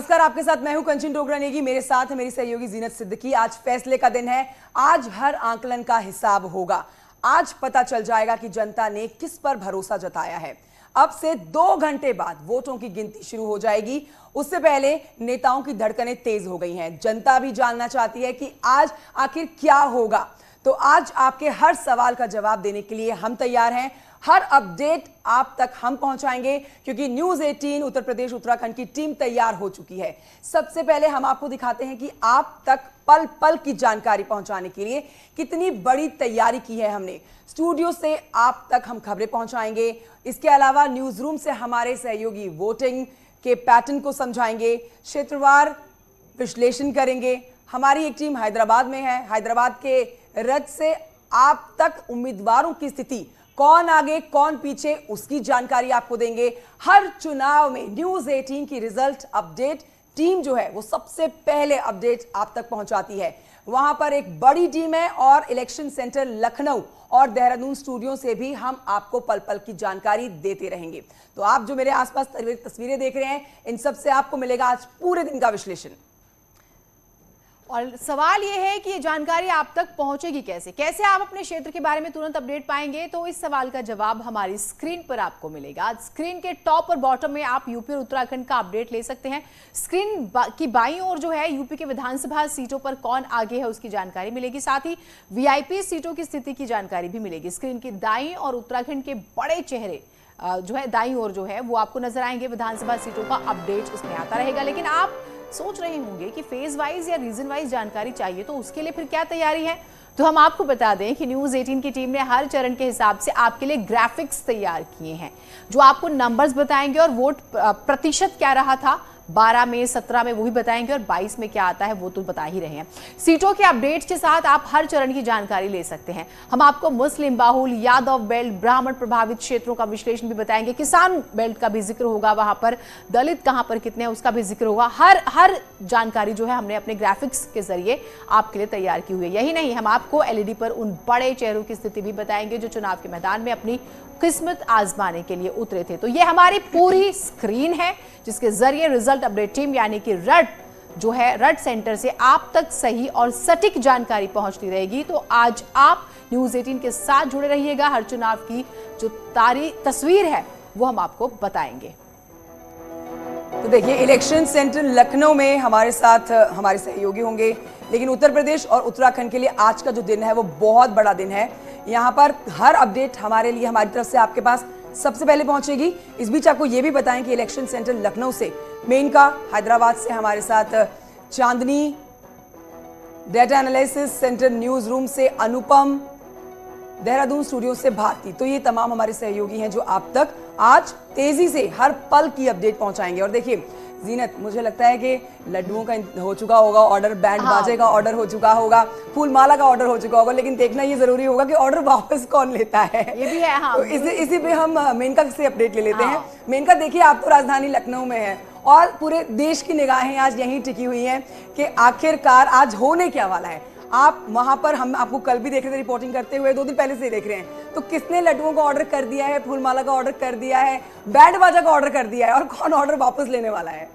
नमस्कार, आपके साथ मैं हूं कंचन डोगरा नेगी। मेरे साथ है मेरी सहयोगी जीनत सिद्दीकी। आज फैसले का दिन है। आज हर आंकलन का हिसाब होगा। आज पता चल जाएगा कि जनता ने किस पर भरोसा जताया है। अब से 2 घंटे बाद वोटों की गिनती शुरू हो जाएगी। उससे पहले नेताओं की धड़कनें तेज हो गई हैं। जनता भी जानना चाहती है कि आज आखिर क्या होगा। तो आज आपके हर सवाल का जवाब देने के लिए हम तैयार हैं। हर अपडेट आप तक हम पहुंचाएंगे क्योंकि न्यूज़ 18 उत्तर प्रदेश उत्तराखंड की टीम तैयार हो चुकी है। सबसे पहले हम आपको दिखाते हैं कि आप तक पल पल की जानकारी पहुंचाने के लिए कितनी बड़ी तैयारी की है हमने। स्टूडियो से आप तक हम खबरें पहुंचाएंगे। इसके अलावा न्यूज रूम से हमारे सहयोगी वोटिंग के पैटर्न को समझाएंगे, क्षेत्रवार विश्लेषण करेंगे। हमारी एक टीम हैदराबाद में है। हैदराबाद के रथ से आप तक उम्मीदवारों की स्थिति, कौन आगे कौन पीछे, उसकी जानकारी आपको देंगे। हर चुनाव में न्यूज़ 18 की रिजल्ट अपडेट टीम जो है वो सबसे पहले अपडेट आप तक पहुंचाती है। वहां पर एक बड़ी टीम है और इलेक्शन सेंटर लखनऊ और देहरादून स्टूडियो से भी हम आपको पल पल की जानकारी देते रहेंगे। तो आप जो मेरे आसपास तस्वीरें देख रहे हैं, इन सब से आपको मिलेगा आज पूरे दिन का विश्लेषण। और सवाल यह है कि ये जानकारी आप तक पहुंचेगी कैसे आप अपने क्षेत्र के बारे में तुरंत अपडेट पाएंगे। तो इस सवाल का जवाब हमारी स्क्रीन पर आपको मिलेगा। स्क्रीन के टॉप और बॉटम में आप यूपी और उत्तराखंड का अपडेट ले सकते हैं। स्क्रीन की बाईं ओर जो है यूपी के विधानसभा सीटों पर कौन आगे है उसकी जानकारी मिलेगी। साथ ही वीआईपी सीटों की स्थिति की जानकारी भी मिलेगी। स्क्रीन की दाईं और उत्तराखंड के बड़े चेहरे जो है दाईं ओर जो है वो आपको नजर आएंगे। विधानसभा सीटों का अपडेट इसमें आता रहेगा। लेकिन आप सोच रहे होंगे कि फेज वाइज या रीजन वाइज जानकारी चाहिए, तो उसके लिए फिर क्या तैयारी है। तो हम आपको बता दें कि न्यूज़ 18 की टीम ने हर चरण के हिसाब से आपके लिए ग्राफिक्स तैयार किए हैं जो आपको नंबर्स बताएंगे और वोट प्रतिशत क्या रहा था 12 में, 17 में, वो भी बताएंगे और 22 में क्या आता है वो तो बता ही रहे हैं। सीटों के अपडेट्स के साथ आप हर चरण की जानकारी ले सकते हैं। हम आपको मुस्लिम बाहुल, यादव बेल्ट, ब्राह्मण प्रभावित क्षेत्रों का विश्लेषण भी बताएंगे। किसान बेल्ट का भी जिक्र होगा, वहां पर दलित कहां पर कितने हैं उसका भी जिक्र होगा। हर जानकारी जो है हमने अपने ग्राफिक्स के जरिए आपके लिए तैयार की हुई है। यही नहीं, हम आपको एलईडी पर उन बड़े चेहरों की स्थिति भी बताएंगे जो चुनाव के मैदान में अपनी किस्मत आजमाने के लिए उतरे थे। तो ये हमारी पूरी स्क्रीन है जिसके जरिए रिजल्ट अपडेट टीम यानी कि रट जो है रट सेंटर से आप तक सही और सटीक जानकारी पहुंचती रहेगी। तो आज आप न्यूज़ 18 के साथ जुड़े रहिएगा। हर चुनाव की जो तस्वीर है वो हम आपको बताएंगे। तो देखिए, इलेक्शन सेंटर लखनऊ में हमारे साथ हमारे सहयोगी होंगे, लेकिन उत्तर प्रदेश और उत्तराखंड के लिए आज का जो दिन है वो बहुत बड़ा दिन है। यहाँ पर हर अपडेट हमारे लिए हमारी तरफ से आपके पास सबसे पहले पहुंचेगी। इस बीच आपको ये भी बताएं कि इलेक्शन सेंटर लखनऊ से मेनका, हैदराबाद से हमारे साथ Chandni, data analysis centre news room से अनुपम, देहरादून स्टूडियो से भारती। तो ये तमाम हमारे सहयोगी हैं जो आप तक आज तेजी से हर पल की अपडेट पहुंचाएंगे। और देखिए जीनत, मुझे लगता है कि लड्डुओं का हो चुका होगा ऑर्डर, बैंड बाजे का ऑर्डर हो चुका होगा, फूल माला का ऑर्डर हो चुका होगा, लेकिन देखना ये जरूरी होगा कि ऑर्डर वापस कौन लेता है। ये भी है। हाँ, तो इसी पे हम मेनका से अपडेट ले लेते हैं। मेनका, देखिए आप तो राजधानी लखनऊ में है और पूरे देश की निगाहें आज यहीं टिकी हुई हैं कि आखिरकार आज होने क्या वाला है। आप वहां पर, हम आपको कल भी देख रहे थे रिपोर्टिंग करते हुए, 2 दिन पहले से देख रहे हैं। तो किसने लड्डुओं का ऑर्डर कर दिया है, फूलमाला का ऑर्डर कर दिया है, बैंड बाजा का ऑर्डर कर दिया है, और कौन ऑर्डर वापस लेने वाला है?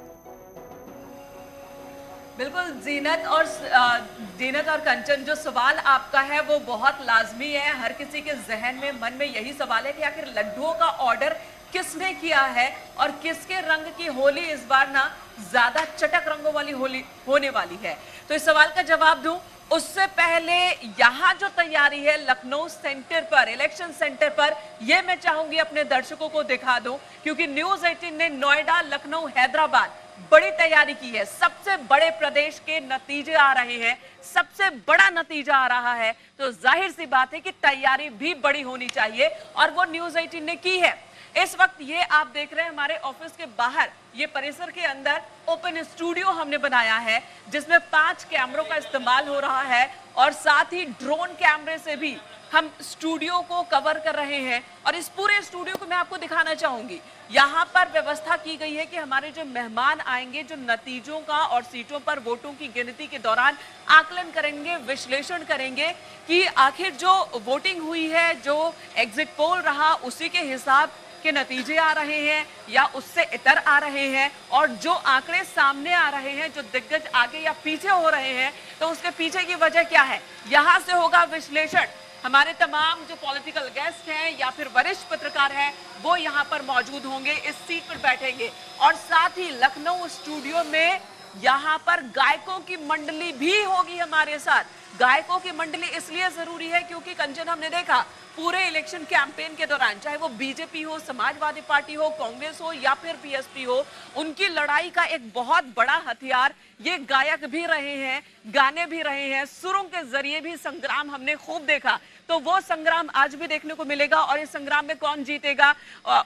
बिल्कुल जीनत और कंचन, जो सवाल आपका है वो बहुत लाजमी है। हर किसी के जहन में, मन में यही सवाल है कि आखिर लड्डुओं का ऑर्डर किसने किया है और किसके रंग की होली इस बार ना ज्यादा चटक रंगों वाली होली होने वाली है। तो इस सवाल का जवाब दूं उससे पहले यहाँ जो तैयारी है लखनऊ सेंटर पर, इलेक्शन सेंटर पर, ये मैं चाहूंगी अपने दर्शकों को दिखा दूं, क्योंकि न्यूज़ 18 ने नोएडा, लखनऊ, हैदराबाद बड़ी तैयारी की है। सबसे बड़े प्रदेश के नतीजे आ रहे हैं, सबसे बड़ा नतीजा आ रहा है, तो जाहिर सी बात है कि तैयारी भी बड़ी होनी चाहिए और वो न्यूज़ 18 ने की है। इस वक्त ये आप देख रहे हैं हमारे ऑफिस के बाहर, ये परिसर के अंदर ओपन स्टूडियो हमने बनाया है जिसमें 5 कैमरों का इस्तेमाल हो रहा है और साथ ही ड्रोन कैमरे से भी हम स्टूडियो को कवर कर रहे हैं। और इस पूरे स्टूडियो को मैं आपको दिखाना चाहूंगी। यहाँ पर व्यवस्था की गई है कि हमारे जो मेहमान आएंगे, जो नतीजों का और सीटों पर वोटों की गिनती के दौरान आकलन करेंगे, विश्लेषण करेंगे कि आखिर जो वोटिंग हुई है, जो एग्जिट पोल रहा, उसी के हिसाब के नतीजे आ रहे हैं या उससे इतर आ रहे हैं, और जो आंकड़े सामने आ रहे हैं, जो दिग्गज आगे या पीछे हो रहे हैं, तो उसके पीछे की वजह क्या है, यहां से होगा विश्लेषण। हमारे तमाम जो पॉलिटिकल गेस्ट हैं या फिर वरिष्ठ पत्रकार हैं वो यहां पर मौजूद होंगे, इस सीट पर बैठेंगे, और साथ ही लखनऊ स्टूडियो में यहां पर गायकों की मंडली भी होगी हमारे साथ। गायकों की मंडली इसलिए जरूरी है क्योंकि कंचन हमने देखा पूरे इलेक्शन कैंपेन के दौरान, चाहे वो बीजेपी हो, समाजवादी पार्टी हो, कांग्रेस हो या फिर बीएसपी हो, उनकी लड़ाई का एक बहुत बड़ा हथियार ये गायक भी रहे हैं, गाने भी रहे हैं, सुरों के जरिए भी संग्राम हमने खूब देखा। तो वो संग्राम आज भी देखने को मिलेगा, और इस संग्राम में कौन जीतेगा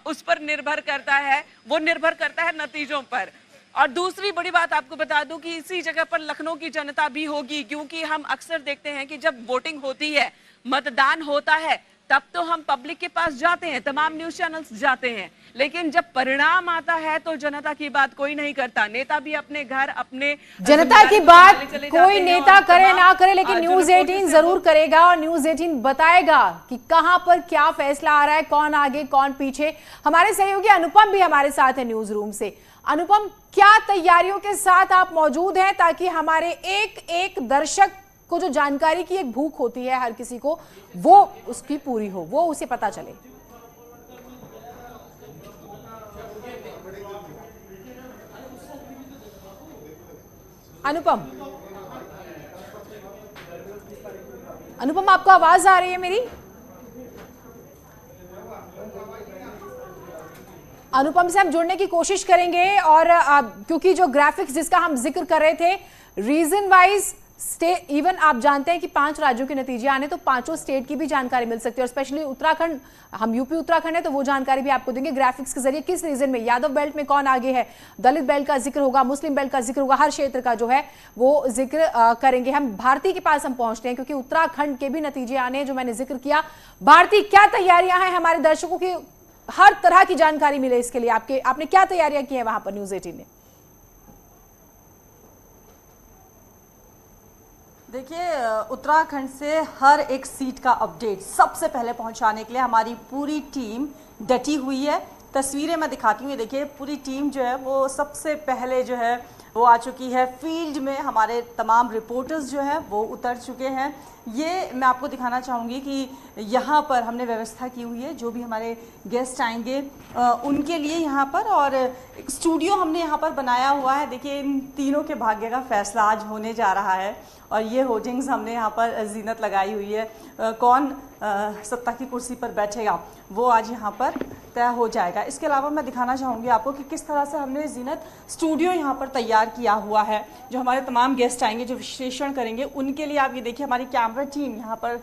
उस पर निर्भर करता है, वो निर्भर करता है नतीजों पर। और दूसरी बड़ी बात आपको बता दूं कि इसी जगह पर लखनऊ की जनता भी होगी, क्योंकि हम अक्सर देखते हैं कि जब वोटिंग होती है, मतदान होता है, तब तो हम पब्लिक के पास जाते हैं, तमाम न्यूज चैनल्स जाते हैं, लेकिन जब परिणाम आता है तो जनता की बात कोई नहीं करता। नेता भी अपने घर, अपने जनता की बात कोई नेता करे ना करे, लेकिन न्यूज 18 जरूर करेगा, और न्यूज 18 बताएगा कि कहां पर क्या फैसला आ रहा है, कौन आगे कौन पीछे। हमारे सहयोगी अनुपम भी हमारे साथ है न्यूज रूम से। अनुपम, क्या तैयारियों के साथ आप मौजूद हैं ताकि हमारे एक एक दर्शक को जो जानकारी की एक भूख होती है हर किसी को, वो उसकी पूरी हो, वो उसे पता चले? अनुपम, अनुपम आपको आवाज आ रही है मेरी? अनुपम से हम जुड़ने की कोशिश करेंगे, और क्योंकि जो ग्राफिक्स जिसका हम जिक्र कर रहे थे, रीजन वाइज स्टेट, इवन आप जानते हैं कि 5 राज्यों के नतीजे आने, तो 5 स्टेट की भी जानकारी मिल सकती है, और स्पेशली उत्तराखंड, हम यूपी उत्तराखंड है तो वो जानकारी भी आपको देंगे ग्राफिक्स के जरिए। किस रीजन में, यादव बेल्ट में कौन आगे है, दलित बेल्ट का जिक्र होगा, मुस्लिम बेल्ट का जिक्र होगा, हर क्षेत्र का जो है वो जिक्र करेंगे। हम भारती के पास हम पहुंचते हैं, क्योंकि उत्तराखंड के भी नतीजे आने जो मैंने जिक्र किया। भारती, क्या तैयारियां हैं हमारे दर्शकों की, हर तरह की जानकारी मिले इसके लिए आपने क्या तैयारियां की है वहां पर न्यूज 18 ने? देखिए, उत्तराखंड से हर एक सीट का अपडेट सबसे पहले पहुंचाने के लिए हमारी पूरी टीम डटी हुई है। तस्वीरें मैं दिखाती हूँ, ये देखिए पूरी टीम जो है वो सबसे पहले जो है वो आ चुकी है फील्ड में। हमारे तमाम रिपोर्टर्स जो हैं वो उतर चुके हैं। ये मैं आपको दिखाना चाहूँगी कि यहाँ पर हमने व्यवस्था की हुई है, जो भी हमारे गेस्ट आएंगे उनके लिए यहाँ पर, और एक स्टूडियो हमने यहाँ पर बनाया हुआ है। देखिए, इन तीनों के भाग्य का फैसला आज होने जा रहा है, और ये होर्डिंग्स हमने यहाँ पर जीनत लगाई हुई है। कौन सत्ता की कुर्सी पर बैठेगा वो आज यहाँ पर तय हो जाएगा। इसके अलावा मैं दिखाना चाहूँगी आपको कि किस तरह से हमने जीनत स्टूडियो यहाँ पर तैयार किया हुआ है। जो हमारे तमाम गेस्ट आएंगे, जो विश्लेषण करेंगे, उनके लिए आप ये देखिए हमारी कैमरा टीम यहाँ पर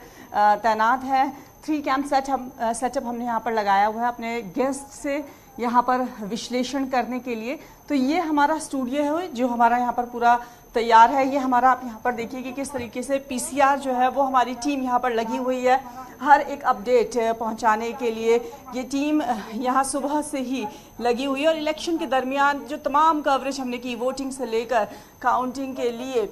तैनात है। 3 कैम सेटअप हमने यहाँ पर लगाया हुआ है अपने गेस्ट से यहाँ पर विश्लेषण करने के लिए। तो ये हमारा स्टूडियो है जो हमारा यहाँ पर पूरा तैयार है। ये हमारा, आप यहाँ पर देखिए कि किस तरीके से पीसीआर जो है वो हमारी टीम यहाँ पर लगी हुई है हर एक अपडेट पहुँचाने के लिए। ये टीम यहाँ सुबह से ही लगी हुई है, और इलेक्शन के दरमियान जो तमाम कवरेज हमने की, वोटिंग से लेकर काउंटिंग के लिए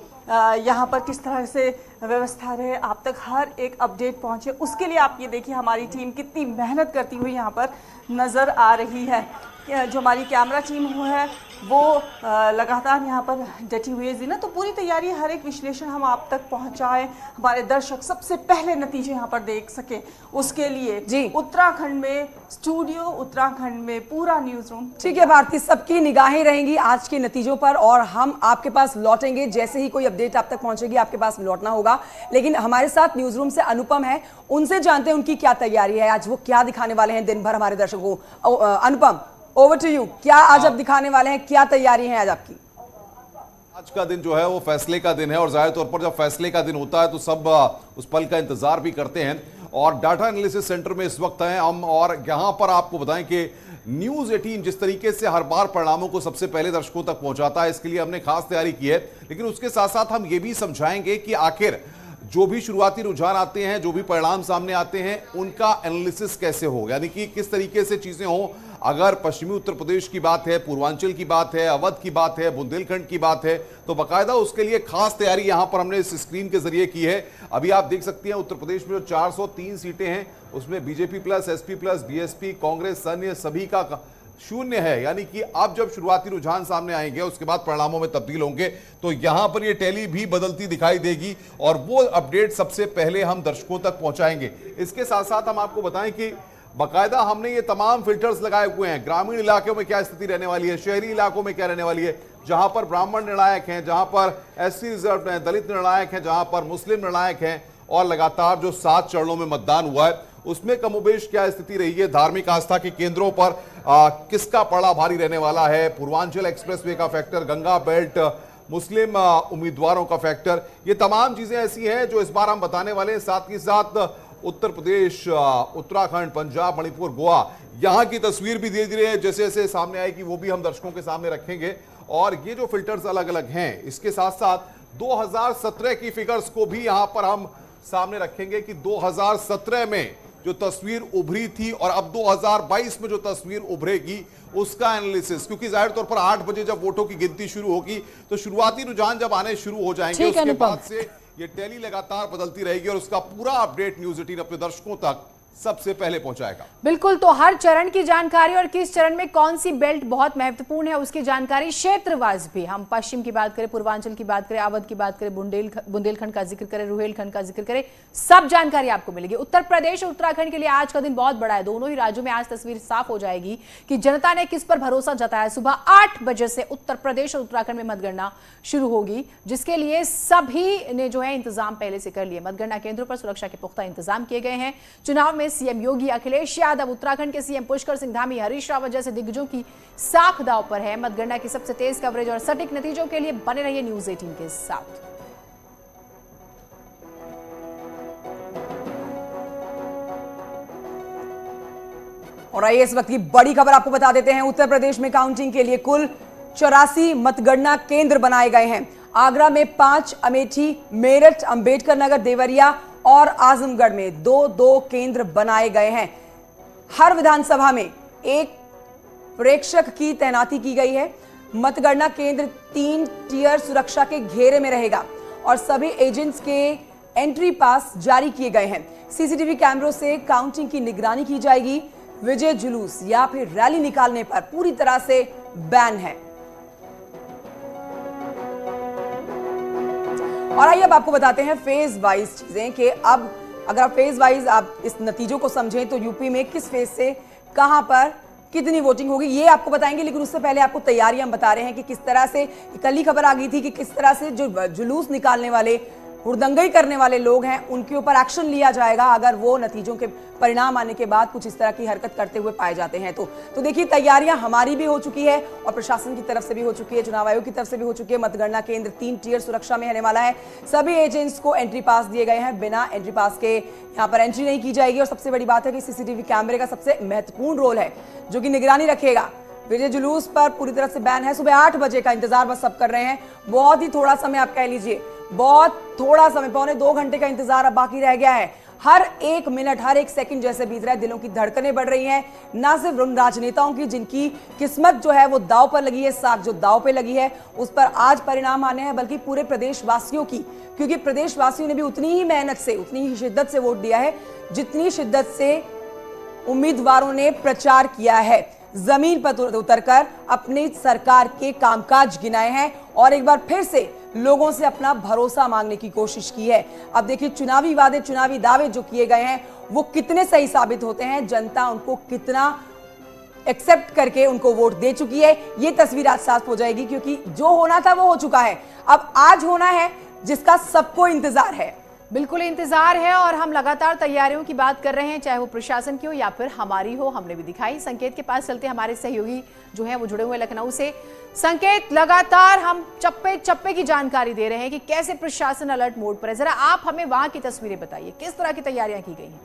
यहाँ पर किस तरह से व्यवस्था रहे, आप तक हर एक अपडेट पहुँचे, उसके लिए आप ये देखिए हमारी टीम कितनी मेहनत करती हुई यहाँ पर नज़र आ रही है। जो हमारी कैमरा टीम है वो लगातार यहाँ पर डटी हुई है जीना। तो पूरी तैयारी, हर एक विश्लेषण हम आप तक पहुँचाएं, हमारे दर्शक सबसे पहले नतीजे यहाँ पर देख सकें, उसके लिए जी उत्तराखंड में स्टूडियो, उत्तराखंड में पूरा न्यूज रूम। ठीक है भारती, सबकी निगाहें रहेंगी आज के नतीजों पर, और हम आपके पास लौटेंगे जैसे ही कोई अपडेट आप तक पहुंचेगी, आपके पास लौटना होगा। लेकिन हमारे साथ न्यूज रूम से अनुपम है, उनसे जानते हैं उनकी क्या तैयारी है, आज वो क्या दिखाने वाले हैं दिन भर हमारे दर्शकों को। अनुपम, ओवर टू यू, क्या आज आप दिखाने वाले हैं, क्या तैयारी है आज आपकी? आज का दिन जो है वो फैसले का दिन है, और जाहिर तौर पर जब फैसले का दिन होता है तो सब उस पल का इंतजार भी करते हैं। और डाटा एनालिसिस सेंटर में इस वक्त हैं हम, और यहां पर आपको बताएं कि न्यूज 18 जिस तरीके से हर बार परिणामों को सबसे पहले दर्शकों तक पहुंचाता है, इसके लिए हमने खास तैयारी की है। लेकिन उसके साथ साथ हम ये भी समझाएंगे कि आखिर जो भी शुरुआती रुझान आते हैं, जो भी परिणाम सामने आते हैं, उनका एनालिसिस कैसे हो, यानी कि किस तरीके से चीजें हो। अगर पश्चिमी उत्तर प्रदेश की बात है, पूर्वांचल की बात है, अवध की बात है, बुंदेलखंड की बात है, तो बाकायदा उसके लिए खास तैयारी यहां पर हमने इस स्क्रीन के जरिए की है। अभी आप देख सकती हैं उत्तर प्रदेश में जो 403 सीटें हैं उसमें BJP plus, SP plus, BSP, Congress, अन्य सभी का शून्य है। यानी कि अब जब शुरुआती रुझान सामने आएंगे उसके बाद परिणामों में तब्दील होंगे, तो यहां पर ये टैली भी बदलती दिखाई देगी और वो अपडेट सबसे पहले हम दर्शकों तक पहुंचाएंगे। इसके साथ साथ हम आपको बताएं कि बाकायदा हमने ये तमाम फिल्टर्स लगाए हुए हैं। ग्रामीण इलाकों में क्या स्थिति रहने वाली है, शहरी इलाकों में क्या रहने वाली है, जहां पर ब्राह्मण निर्णायक हैं, जहां पर एससी रिजर्व हैं, दलित निर्णायक हैं, जहां पर मुस्लिम निर्णायक हैं, और लगातार जो 7 चरणों में मतदान हुआ है उसमें कमोबेश क्या स्थिति रही है, धार्मिक आस्था के केंद्रों पर किसका पड़ा भारी रहने वाला है, पूर्वांचल एक्सप्रेसवे का फैक्टर, गंगा बेल्ट, मुस्लिम उम्मीदवारों का फैक्टर, ये तमाम चीजें ऐसी हैं जो इस बार हम बताने वाले हैं। साथ ही साथ उत्तर प्रदेश, उत्तराखंड, पंजाब, मणिपुर, गोवा, यहां की तस्वीर भी धीरे धीरे जैसे जैसे सामने आएगी वो भी हम दर्शकों के सामने रखेंगे। और ये जो फिल्टर्स अलग अलग हैं, इसके साथ साथ 2017 की फिगर्स को भी यहां पर हम सामने रखेंगे कि 2017 में जो तस्वीर उभरी थी और अब 2022 में जो तस्वीर उभरेगी उसका एनालिसिस, क्योंकि जाहिर तौर पर 8 बजे जब वोटों की गिनती शुरू होगी तो शुरुआती रुझान जब आने शुरू हो जाएंगे उसके बाद से ये टैली लगातार बदलती रहेगी और उसका पूरा अपडेट न्यूज़ 18 अपने दर्शकों तक सबसे पहले पहुंचाएगा। बिल्कुल, तो हर चरण की जानकारी और किस चरण में कौन सी बेल्ट बहुत महत्वपूर्ण है उसकी जानकारी क्षेत्रवार भी, हम पश्चिम की बात करें, पूर्वांचल की बात करें, अवध की बात करें, बुंदेलखंड का जिक्र करें, रुहेलखंड का जिक्र करें, सब जानकारी आपको मिलेगी। उत्तर प्रदेश और उत्तराखंड के लिए आज का दिन बहुत बड़ा है। दोनों ही राज्यों में आज तस्वीर साफ हो जाएगी कि जनता ने किस पर भरोसा जताया। सुबह 8 बजे से उत्तर प्रदेश और उत्तराखंड में मतगणना शुरू होगी, जिसके लिए सभी ने जो है इंतजाम पहले से कर लिए। मतगणना केंद्रों पर सुरक्षा के पुख्ता इंतजाम किए गए हैं। चुनाव में सीएम योगी, अखिलेश यादव, उत्तराखंड के सीएम पुष्कर सिंह धामी, हरीश रावत जैसे दिग्गजों की साख दांव पर है। मतगणना की सबसे तेज कवरेज और सटीक नतीजों के लिए बने रहिए न्यूज़ 18 के साथ। और आइए इस वक्त की बड़ी खबर आपको बता देते हैं। उत्तर प्रदेश में काउंटिंग के लिए कुल 84 मतगणना केंद्र बनाए गए हैं। आगरा में 5, अमेठी, मेरठ, अंबेडकर नगर, देवरिया और आजमगढ़ में 2-2 केंद्र बनाए गए हैं। हर विधानसभा में एक प्रेक्षक की तैनाती की गई है। मतगणना केंद्र 3 टियर सुरक्षा के घेरे में रहेगा और सभी एजेंट्स के एंट्री पास जारी किए गए हैं। सीसीटीवी कैमरों से काउंटिंग की निगरानी की जाएगी। विजय जुलूस या फिर रैली निकालने पर पूरी तरह से बैन है। और आइए अब आपको बताते हैं फेज वाइज चीजें कि अब अगर आप फेज वाइज आप इस नतीजों को समझें तो यूपी में किस फेज से कहां पर कितनी वोटिंग होगी ये आपको बताएंगे। लेकिन उससे पहले आपको तैयारियां हम बता रहे हैं कि किस तरह से कल ही खबर आ गई थी कि किस तरह से जो जुलूस निकालने वाले, हुड़दंगई करने वाले लोग हैं उनके ऊपर एक्शन लिया जाएगा अगर वो नतीजों के परिणाम आने के बाद कुछ इस तरह की हरकत करते हुए पाए जाते हैं। तो देखिए तैयारियां हमारी भी हो चुकी है और प्रशासन की तरफ से भी हो चुकी है, चुनाव आयोग की तरफ से भी हो चुकी है। मतगणना केंद्र 3 टियर सुरक्षा में रहने वाला है। सभी एजेंट्स को एंट्री पास दिए गए हैं। बिना एंट्री पास के यहाँ पर एंट्री नहीं की जाएगी। और सबसे बड़ी बात है कि सीसीटीवी कैमरे का सबसे महत्वपूर्ण रोल है जो कि निगरानी रखेगा। विजय जुलूस पर पूरी तरह से बैन है। सुबह 8 बजे का इंतजार बस सब कर रहे हैं। बहुत ही थोड़ा समय आप कह लीजिए, बहुत थोड़ा समय, 1.25 घंटे का इंतजार अब बाकी रह गया है। हर एक मिनट, हर एक सेकंड जैसे बीत रहा है, दिलों की धड़कनें बढ़ रही हैं। ना सिर्फ उन राजनेताओं की जिनकी किस्मत जो है वो दांव पर लगी है, साख जो दांव पे लगी है उस पर आज परिणाम आने हैं, बल्कि पूरे प्रदेशवासियों की, क्योंकि प्रदेशवासियों ने भी उतनी ही मेहनत से, उतनी ही शिद्दत से वोट दिया है जितनी शिद्दत से उम्मीदवारों ने प्रचार किया है। जमीन पर उतरकर अपनी सरकार के कामकाज गिनाए हैं और एक बार फिर से लोगों से अपना भरोसा मांगने की कोशिश की है। अब देखिए चुनावी वादे, चुनावी दावे जो किए गए हैं वो कितने सही साबित होते हैं, जनता उनको कितना एक्सेप्ट करके उनको वोट दे चुकी है, ये तस्वीर आज साफ हो जाएगी। क्योंकि जो होना था वो हो चुका है, अब आज होना है जिसका सबको इंतजार है। बिल्कुल इंतजार है और हम लगातार तैयारियों की बात कर रहे हैं, चाहे वो प्रशासन की हो या फिर हमारी हो। हमने भी दिखाई। संकेत के पास चलते हमारे सहयोगी जो है वो जुड़े हुए लखनऊ से। संकेत, लगातार हम चप्पे चप्पे की जानकारी दे रहे हैं कि कैसे प्रशासन अलर्ट मोड पर है। जरा आप हमें वहां की तस्वीरें बताइए, किस तरह की तैयारियां की गई हैं?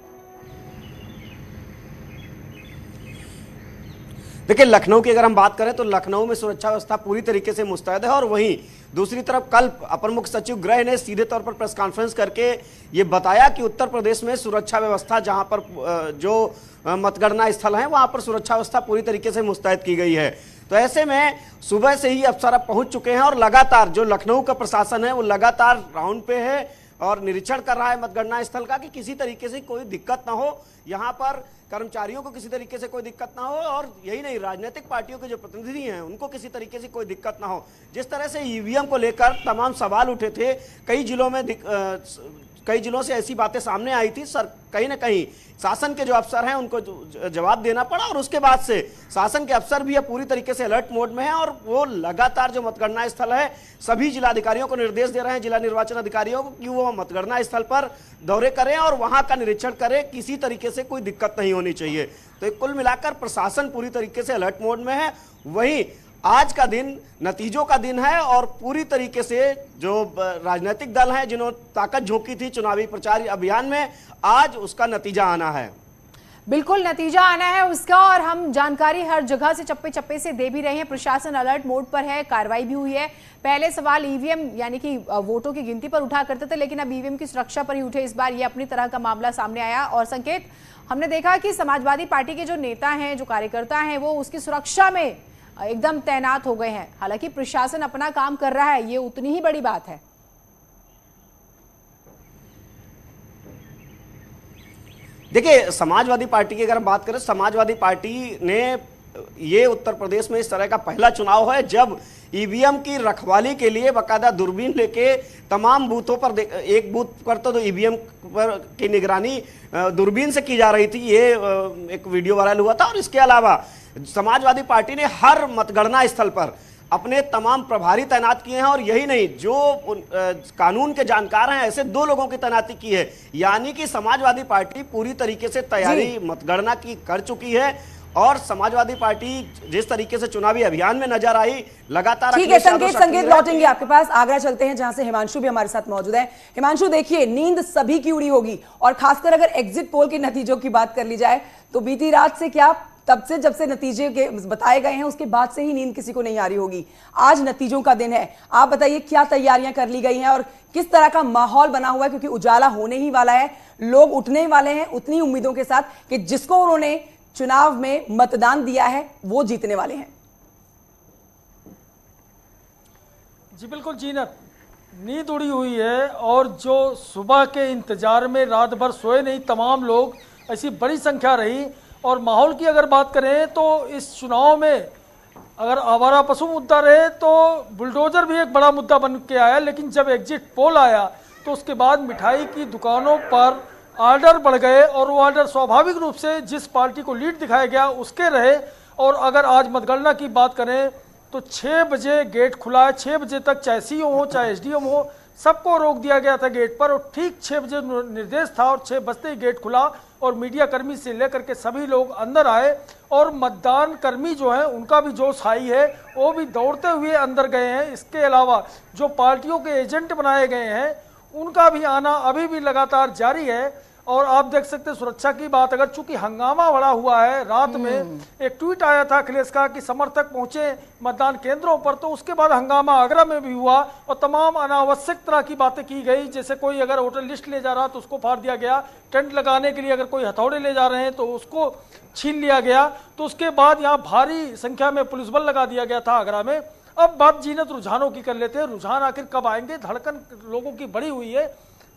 देखिए, लखनऊ की अगर हम बात करें तो लखनऊ में सुरक्षा व्यवस्था पूरी तरीके से मुस्तैद है और वहीं दूसरी तरफ कल अपर मुख्य सचिव गृह ने सीधे तौर पर प्रेस कॉन्फ्रेंस करके ये बताया कि उत्तर प्रदेश में सुरक्षा व्यवस्था, जहां पर जो मतगणना स्थल है वहां पर सुरक्षा व्यवस्था पूरी तरीके से मुस्तैद की गई है। तो ऐसे में सुबह से ही अफसर अब पहुंच चुके हैं और लगातार जो लखनऊ का प्रशासन है वो लगातार राउंड पे है और निरीक्षण कर रहा है मतगणना स्थल का कि किसी तरीके से कोई दिक्कत ना हो, यहाँ पर कर्मचारियों को किसी तरीके से कोई दिक्कत ना हो, और यही नहीं, राजनीतिक पार्टियों के जो प्रतिनिधि हैं उनको किसी तरीके से कोई दिक्कत ना हो। जिस तरह से ईवीएम को लेकर तमाम सवाल उठे थे, कई जिलों से ऐसी बातें सामने आई थी, सर कहीं ना कहीं शासन के जो अफसर हैं उनको जवाब देना पड़ा, और उसके बाद से शासन के अफसर भी अब पूरी तरीके से अलर्ट मोड में हैं और वो लगातार जो मतगणना स्थल है सभी जिलाधिकारियों को निर्देश दे रहे हैं, जिला निर्वाचन अधिकारियों को, कि वो मतगणना स्थल पर दौरे करें और वहां का निरीक्षण करें, किसी तरीके से कोई दिक्कत नहीं होनी चाहिए। तो कुल मिलाकर प्रशासन पूरी तरीके से अलर्ट मोड में है। वहीं आज का दिन नतीजों का दिन है और पूरी तरीके से जो राजनीतिक दल हैं जिन्होंने ताकत झोंकी थी चुनावी प्रचार अभियान में, आज उसका नतीजा आना है। बिल्कुल नतीजा आना है उसका, और हम जानकारी हर जगह से चप्पे चप्पे से दे भी रहे हैं। प्रशासन अलर्ट मोड पर है, कार्रवाई भी हुई है। पहले सवाल ईवीएम यानी कि वोटों की गिनती पर उठा करते थे, लेकिन अब ईवीएम की सुरक्षा पर ही उठे। इस बार ये अपनी तरह का मामला सामने आया और संकेत हमने देखा कि समाजवादी पार्टी के जो नेता हैं, जो कार्यकर्ता हैं, वो उसकी सुरक्षा में एकदम तैनात हो गए हैं। हालांकि प्रशासन अपना काम कर रहा है, ये उतनी ही बड़ी बात है। देखिए, समाजवादी पार्टी की अगर हम बात करें, समाजवादी पार्टी ने ये उत्तर प्रदेश में इस तरह का पहला चुनाव है जब ईवीएम की रखवाली के लिए बाकायदा दूरबीन लेके तमाम बूथों पर, एक बूथ पर तो ईवीएम पर की निगरानी दूरबीन से की जा रही थी, ये एक वीडियो वायरल हुआ था। और इसके अलावा समाजवादी पार्टी ने हर मतगणना स्थल पर अपने तमाम प्रभारी तैनात किए हैं, और यही नहीं, जो कानून के जानकार हैं ऐसे 2 लोगों की तैनाती की है। यानी कि समाजवादी पार्टी पूरी तरीके से तैयारी मतगणना की कर चुकी है और समाजवादी पार्टी जिस तरीके से चुनावी अभियान में नजर आई, लगातार ठीक है संकेत लौटेंगे आपके पास। आगरा चलते हैं जहां से हिमांशु भी हमारे साथ मौजूद है। हिमांशु, देखिए नींद सभी की उड़ी होगी, और खासकर अगर एग्जिट पोल के नतीजों की बात कर ली जाए तो बीती रात से क्या, तब से जब से नतीजे के बताए गए हैं उसके बाद से ही नींद किसी को नहीं आ रही होगी। आज नतीजों का दिन है, आप बताइए क्या तैयारियां कर ली गई हैं और किस तरह का माहौल बना हुआ है, क्योंकि उजाला होने ही वाला है, लोग उठने वाले हैं उतनी उम्मीदों के साथ कि जिसको उन्होंने चुनाव में मतदान दिया है वो जीतने वाले हैं। जी बिल्कुल जीनत, नींद उड़ी हुई है और जो सुबह के इंतजार में रात भर सोए नहीं तमाम लोग, ऐसी बड़ी संख्या रही। और माहौल की अगर बात करें तो इस चुनाव में अगर आवारा पशु मुद्दा रहे तो बुलडोजर भी एक बड़ा मुद्दा बन के आया, लेकिन जब एग्जिट पोल आया तो उसके बाद मिठाई की दुकानों पर ऑर्डर बढ़ गए और वो ऑर्डर स्वाभाविक रूप से जिस पार्टी को लीड दिखाया गया उसके रहे। और अगर आज मतगणना की बात करें तो 6 बजे गेट खुला है, 6 बजे तक चाहे सीओ हो चाहे एसडीएम हो सबको रोक दिया गया था गेट पर, और ठीक 6 बजे निर्देश था और 6 बजते ही गेट खुला और मीडिया कर्मी से लेकर के सभी लोग अंदर आए। और मतदान कर्मी जो हैं उनका भी जोश हाई है, वो भी दौड़ते हुए अंदर गए हैं। इसके अलावा जो पार्टियों के एजेंट बनाए गए हैं उनका भी आना अभी भी लगातार जारी है। और आप देख सकते हैं सुरक्षा की बात, अगर चूंकि हंगामा बड़ा हुआ है, रात में एक ट्वीट आया था अखिलेश का कि समर्थक पहुंचे मतदान केंद्रों पर, तो उसके बाद हंगामा आगरा में भी हुआ और तमाम अनावश्यक तरह की बातें की गई। जैसे कोई अगर वोटर लिस्ट ले जा रहा तो उसको फाड़ दिया गया, टेंट लगाने के लिए अगर कोई हथौड़े ले जा रहे हैं तो उसको छीन लिया गया। तो उसके बाद यहाँ भारी संख्या में पुलिस बल लगा दिया गया था आगरा में। अब बात जीनत रुझानों की कर लेते हैं, रुझान आखिर कब आएंगे, धड़कन लोगों की बढ़ी हुई है।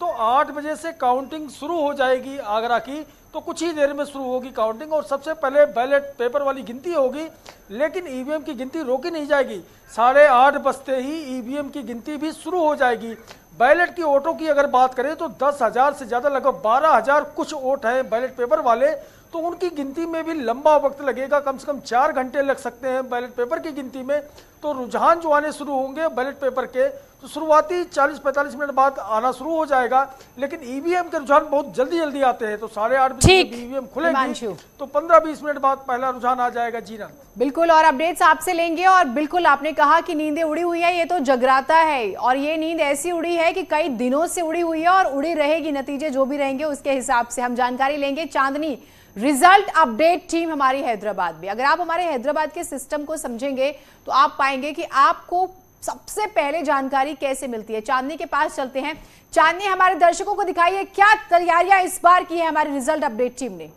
तो 8 बजे से काउंटिंग शुरू हो जाएगी आगरा की, तो कुछ ही देर में शुरू होगी काउंटिंग और सबसे पहले बैलेट पेपर वाली गिनती होगी। लेकिन ईवीएम की गिनती रोकी नहीं जाएगी, 8:30 बजते ही ईवीएम की गिनती भी शुरू हो जाएगी। बैलेट की वोटों की अगर बात करें तो 10,000 से ज़्यादा, लगभग 12,000 कुछ वोट हैं बैलेट पेपर वाले, तो उनकी गिनती में भी लंबा वक्त लगेगा, कम से कम 4 घंटे लग सकते हैं बैलेट पेपर की गिनती में। तो रुझान जो आने शुरू होंगे बैलेट पेपर के, तो शुरुआती 40-45 मिनट बाद आना शुरू हो जाएगा। लेकिन ईवीएम के रुझान बहुत जल्दी जल्दी आते हैं, तो 8:30 बजे ईवीएम खुलेंगे तो 15-20 मिनट बाद पहला रुझान आ जाएगा। जीना बिल्कुल, और अपडेट्स आपसे लेंगे। और बिल्कुल आपने कहा कि नींदें उड़ी हुई है, ये तो जगराता है और ये नींद ऐसी उड़ी है कि कई दिनों से उड़ी हुई है और उड़ी रहेगी। नतीजे जो भी रहेंगे उसके हिसाब से हम जानकारी लेंगे। चांदनी, रिजल्ट अपडेट टीम हमारी हैदराबाद में, अगर आप हमारे हैदराबाद के सिस्टम को समझेंगे तो आप पाएंगे कि आपको सबसे पहले जानकारी कैसे मिलती है? चांदनी के पास चलते हैं। चांदनी, हमारे दर्शकों को दिखाइए क्या तैयारियां इस बार की है हमारी रिजल्ट अपडेट टीम ने।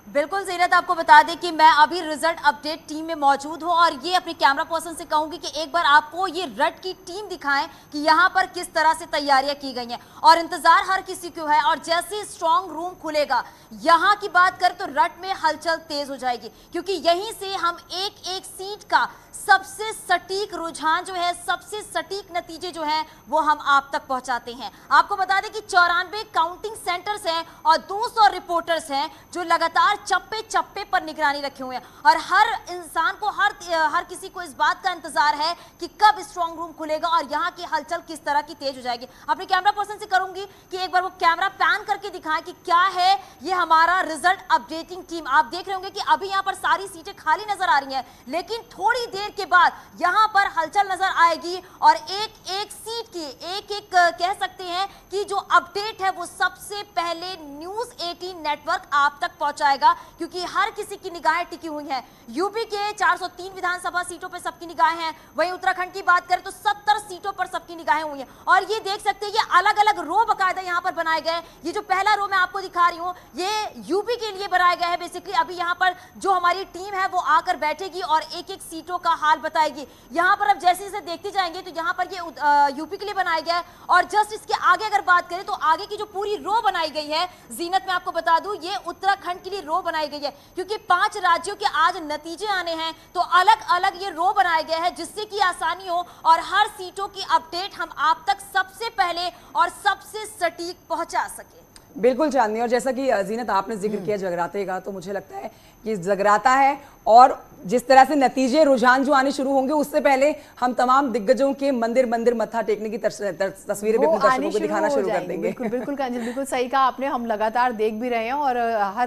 बिल्कुल ज़ीनत, आपको बता दें कि मैं अभी रिजल्ट अपडेट टीम में मौजूद हूं और ये अपने कैमरा पर्सन से कहूंगी कि एक बार आपको ये रट की टीम दिखाएं कि यहाँ पर किस तरह से तैयारियां की गई हैं और इंतजार हर किसी को है। और जैसे स्ट्रांग रूम खुलेगा, यहाँ की बात करें तो रट में हलचल तेज हो जाएगी, क्योंकि यहीं से हम एक एक सीट का सबसे सटीक रुझान जो है, सबसे सटीक नतीजे जो हैं वो हम आप तक पहुंचाते हैं। आपको बता दें कि 94 काउंटिंग सेंटर्स हैं और 200 रिपोर्टर्स हैं जो लगातार चप्पे चप्पे पर निगरानी रखे हुए हैं और हर इंसान को, हर किसी को इस बात का इंतजार है कि कब स्ट्रांग रूम खुलेगा और यहाँ की हलचल किस तरह की तेज हो जाएगी। अपने कैमरा पर्सन से करूंगी कि एक बार वो कैमरा पैन करके दिखाएं कि क्या है ये हमारा रिजल्ट अपडेटिंग टीम। आप देख रहे होंगे कि अभी यहाँ पर सारी सीटें खाली नजर आ रही हैं, लेकिन थोड़ी देर के बाद यहां पर हलचल नजर आएगी और एक एक सीट की एक एक कह सकते हैं कि जो अपडेट है वो सबसे पहले न्यूज़ 18 नेटवर्क आप तक पहुंचाएगा, क्योंकि हर किसी की निगाहें टिकी हुई हैं। यूपी के 403 विधानसभा सीटों पर सबकी निगाहें हैं, वहीं उत्तराखंड की बात करें तो 70 सीटों पर सबकी निगाहें हुई हैं। और ये देख सकते हैं ये अलग अलग रो बकायदा यहां पर बनाए गए। ये जो पहला रो मैं आपको दिखा रही हूं ये यूपी के लिए बनाया गया है। बेसिकली अभी यहां पर जो हमारी टीम है वो आकर बैठेगी और एक एक सीटों का हाल बताएगी। यहां पर अब जैसे जैसे देखते जाएंगे तो यहां पर ये यूपी के लिए बनाया गया है। और जस्ट इसके आगे अगर बात करें तो आगे की जो पूरी रो बनाई गई है जीनत, मैं आपको बता दूं ये उत्तराखंड के लिए रो बनाई गई है, क्योंकि 5 राज्यों के आज नतीजे आने हैं तो अलग अलग ये रो बनाया गया है जिससे कि आसानी हो और हर सीटों की अपडेट हम आप तक सबसे पहले और सबसे सटीक पहुंचा सके। बिल्कुल चांदनी, और जैसा कि जीनत आपने जिक्र किया जगराते का, तो मुझे लगता है कि जगराता है और जिस तरह से नतीजे रुझान जो आने शुरू होंगे उससे पहले हम तमाम दिग्गजों के मंदिर मंदिर मत्था टेकने की तस्वीरें भी अपने दर्शकों को दिखाना शुरू कर देंगे। बिल्कुल बिल्कुल कांजल, बिल्कुल सही कहा आपने। हम लगातार देख भी रहे हैं और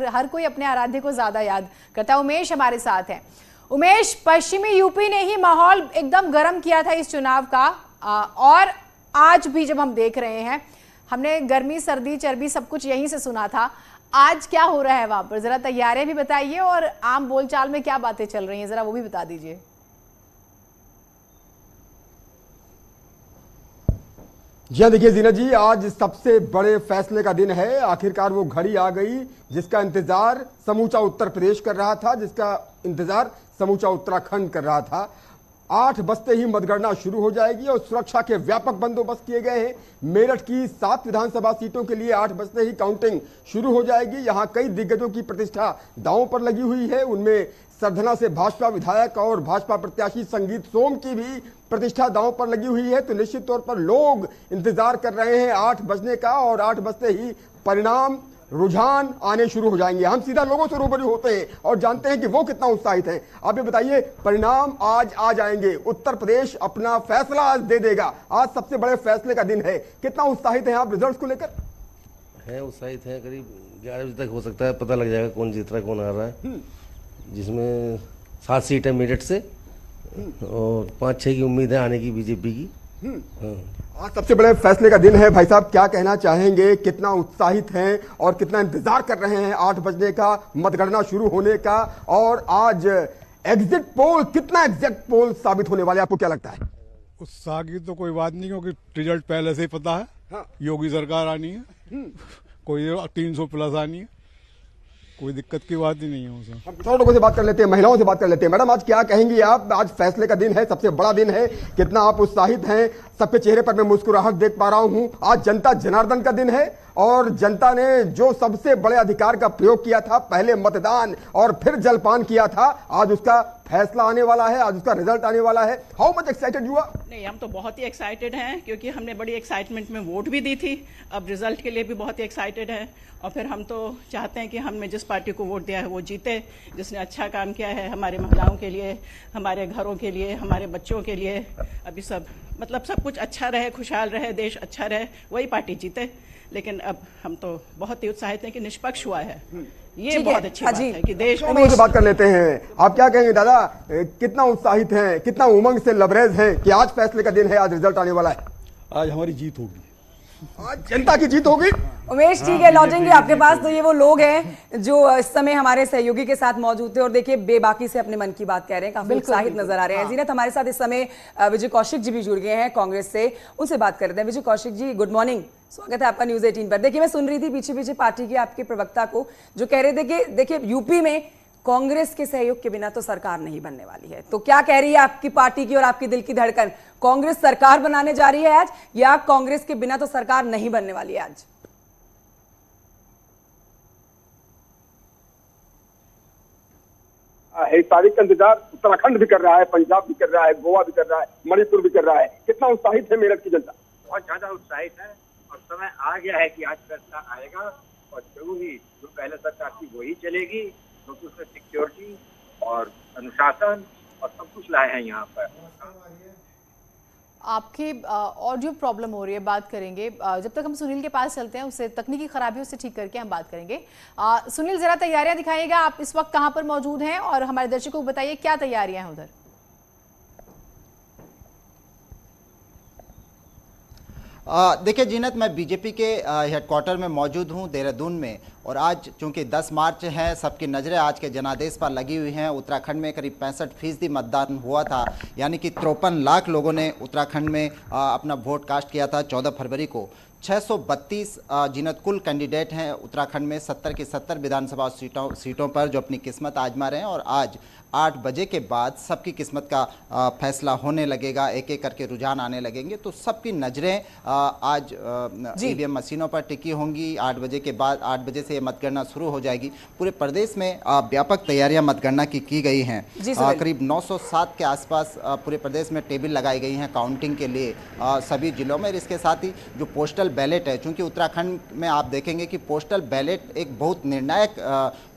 हर कोई अपने आराध्य को ज्यादा याद करता है। उमेश हमारे साथ है। उमेश, पश्चिमी यूपी ने ही माहौल एकदम गर्म किया था इस चुनाव का, और आज भी जब हम देख रहे हैं, हमने गर्मी सर्दी चर्बी सब कुछ यहीं से सुना था। आज क्या हो रहा है वहां पर, जरा तैयारियां भी बताइए और आम बोलचाल में क्या बातें चल रही हैं, जरा वो भी बता दीजिए। जी हाँ, देखिए जीनत जी, आज सबसे बड़े फैसले का दिन है। आखिरकार वो घड़ी आ गई जिसका इंतजार समूचा उत्तर प्रदेश कर रहा था, जिसका इंतजार समूचा उत्तराखंड कर रहा था। 8 बजते ही मतगणना शुरू हो जाएगी और सुरक्षा के व्यापक बंदोबस्त किए गए हैं। मेरठ की 7 विधानसभा सीटों के लिए 8 बजते ही काउंटिंग शुरू हो जाएगी। यहां कई दिग्गजों की प्रतिष्ठा दांव पर लगी हुई है। उनमें सरधना से भाजपा विधायक और भाजपा प्रत्याशी संगीत सोम की भी प्रतिष्ठा दांव पर लगी हुई है। तो निश्चित तौर पर लोग इंतजार कर रहे हैं 8 बजने का और 8 बजते ही परिणाम रुझान आने शुरू हो जाएंगे। हम सीधा लोगों से रूबरू होते हैं और जानते हैं कि वो कितना उत्साहित हैं। आप ये बताइए, परिणाम आज आ जाएंगे, उत्तर प्रदेश अपना फैसला आज दे देगा। आज सबसे बड़े फैसले का दिन है, कितना उत्साहित हैं आप रिजल्ट्स को लेकर? हैं उत्साहित हैं, करीब 11 बजे तक हो सकता है पता लग जाएगा कौन जीत रहा है कौन आ रहा है, जिसमें 7 सीट है मेरठ से और 5-6 की उम्मीद है आने की बीजेपी की। आज सबसे बड़े फैसले का दिन है। भाई साहब, क्या कहना चाहेंगे, कितना उत्साहित हैं और कितना इंतजार कर रहे हैं 8 बजने का, मतगणना शुरू होने का? और आज एग्जिट पोल, कितना एग्जैक्ट पोल साबित होने वाले, आपको क्या लगता है? उत्साह की तो कोई बात नहीं, क्योंकि रिजल्ट पहले से ही पता है। हाँ। योगी सरकार आनी है, कोई 300 प्लस आनी है, कोई दिक्कत की बात ही नहीं है उसमें। हम किसान लोगों से बात कर लेते हैं, महिलाओं से बात कर लेते हैं। मैडम, आज क्या कहेंगी आप? आज फैसले का दिन है, सबसे बड़ा दिन है, कितना आप उत्साहित हैं? सबके चेहरे पर मैं मुस्कुराहट देख पा रहा हूं। आज जनता जनार्दन का दिन है और जनता ने जो सबसे बड़े अधिकार का प्रयोग किया था, पहले मतदान और फिर जलपान किया था, आज उसका फैसला आने वाला है, आज उसका रिजल्ट आने वाला है। How much excited you are? नहीं, हम तो बहुत ही एक्साइटेड हैं, क्योंकि हमने बड़ी एक्साइटमेंट में वोट भी दी थी। अब रिजल्ट के लिए भी बहुत ही एक्साइटेड है और फिर हम तो चाहते हैं कि हमने जिस पार्टी को वोट दिया है वो जीते, जिसने अच्छा काम किया है हमारे महिलाओं के लिए, हमारे घरों के लिए, हमारे बच्चों के लिए। अभी सब मतलब सब कुछ अच्छा रहे, खुशहाल रहे, देश अच्छा रहे, वही पार्टी जीते। लेकिन अब हम तो बहुत ही उत्साहित हैं कि निष्पक्ष हुआ है, ये बहुत अच्छी बात है कि देश में। बात कर लेते हैं, आप क्या कहेंगे दादा, कितना उत्साहित हैं, कितना उमंग से लबरेज हैं कि आज फैसले का दिन है, आज रिजल्ट आने वाला है? आज हमारी जीत होगी, आज जनता की जीत होगी। उमेश ठीक है, लौटेंगे आपके पास। तो ये वो लोग हैं जो इस समय हमारे सहयोगी के साथ मौजूद थे और देखिए बेबाकी से अपने मन की बात कह रहे हैं, काफी उत्साहित नजर आ रहे हैं। जीनत, हमारे साथ इस समय विजय कौशिक जी भी जुड़ गए हैं कांग्रेस से, उनसे बात कर रहे हैं। विजय कौशिक जी, गुड मॉर्निंग, स्वागत है आपका न्यूज 18 पर। देखिए, मैं सुन रही थी पीछे पीछे पार्टी के आपके प्रवक्ता को जो कह रहे थे कि देखिए यूपी में कांग्रेस के सहयोग के बिना तो सरकार नहीं बनने वाली है। तो क्या कह रही है आपकी पार्टी की और आपकी दिल की धड़कन, कांग्रेस सरकार बनाने जा रही है आज, या कांग्रेस के बिना तो सरकार नहीं बनने वाली है आज? 1 तारीख का इंतजार उत्तराखंड भी कर रहा है, पंजाब भी कर रहा है, गोवा भी कर रहा है, मणिपुर भी कर रहा है। कितना उत्साहित है मेरठ की जनता? बहुत ज्यादा उत्साहित है और समय आ गया है कि आज फैसला आएगा और जरूर ही जो पहले सरकार थी वही चलेगी, क्योंकि उसमें सिक्योरिटी और अनुशासन और सब कुछ लाए हैं यहाँ पर। आपके ऑडियो प्रॉब्लम हो रही है, बात करेंगे। जब तक हम सुनील के पास चलते हैं, उससे तकनीकी खराबी उससे ठीक करके हम बात करेंगे। सुनील, जरा तैयारियां दिखाइएगा, आप इस वक्त कहां पर मौजूद हैं और हमारे दर्शकों को बताइए क्या तैयारियां हैं उधर। देखिए जीनत, मैं बीजेपी के हेडक्वार्टर में मौजूद हूं देहरादून में, और आज चूंकि 10 मार्च है, सबकी नज़रें आज के जनादेश पर लगी हुई हैं। उत्तराखंड में करीब 65% मतदान हुआ था, यानी कि 53 लाख लोगों ने उत्तराखंड में अपना वोट कास्ट किया था 14 फरवरी को। 632 जीनत कुल कैंडिडेट हैं उत्तराखंड में, 70 की 70 विधानसभा सीटों पर जो अपनी किस्मत आजमा रहे हैं, और आज 8 बजे के बाद सबकी किस्मत का फैसला होने लगेगा, एक एक करके रुझान आने लगेंगे। तो सबकी नज़रें आज ईवीएम मशीनों पर टिकी होंगी। 8 बजे के बाद 8 बजे से ये मतगणना शुरू हो जाएगी। पूरे प्रदेश में व्यापक तैयारियां मतगणना की गई हैं। करीब 907 के आसपास पूरे प्रदेश में टेबल लगाई गई हैं काउंटिंग के लिए सभी जिलों में। इसके साथ ही जो पोस्टल बैलेट है, चूँकि उत्तराखंड में आप देखेंगे कि पोस्टल बैलेट एक बहुत निर्णायक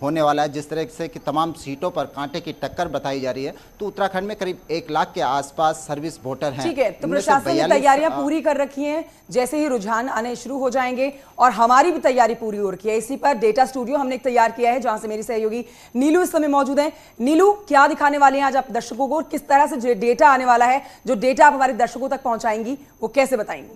होने वाला है, जिस तरह से कि तमाम सीटों पर कांटे की टक्कर बताई जा रही है। तो उत्तराखंड में करीब 1 लाख के आसपास सर्विस वोटर हैं। ठीक है, तो प्रशासन ने तैयारियां पूरी कर रखी हैं, जैसे ही रुझान आने शुरू हो जाएंगे, और हमारी भी तैयारी पूरी हो रखी है। इसी पर डेटा स्टूडियो हमने एक तैयार किया है, जहां से मेरी सहयोगी नीलू इस समय मौजूद है। नीलू, क्या दिखाने वाले हैं आज आप दर्शकों को, किस तरह से डेटा आने वाला है, जो डेटा आप हमारे दर्शकों तक पहुंचाएंगी वो कैसे बताएंगी?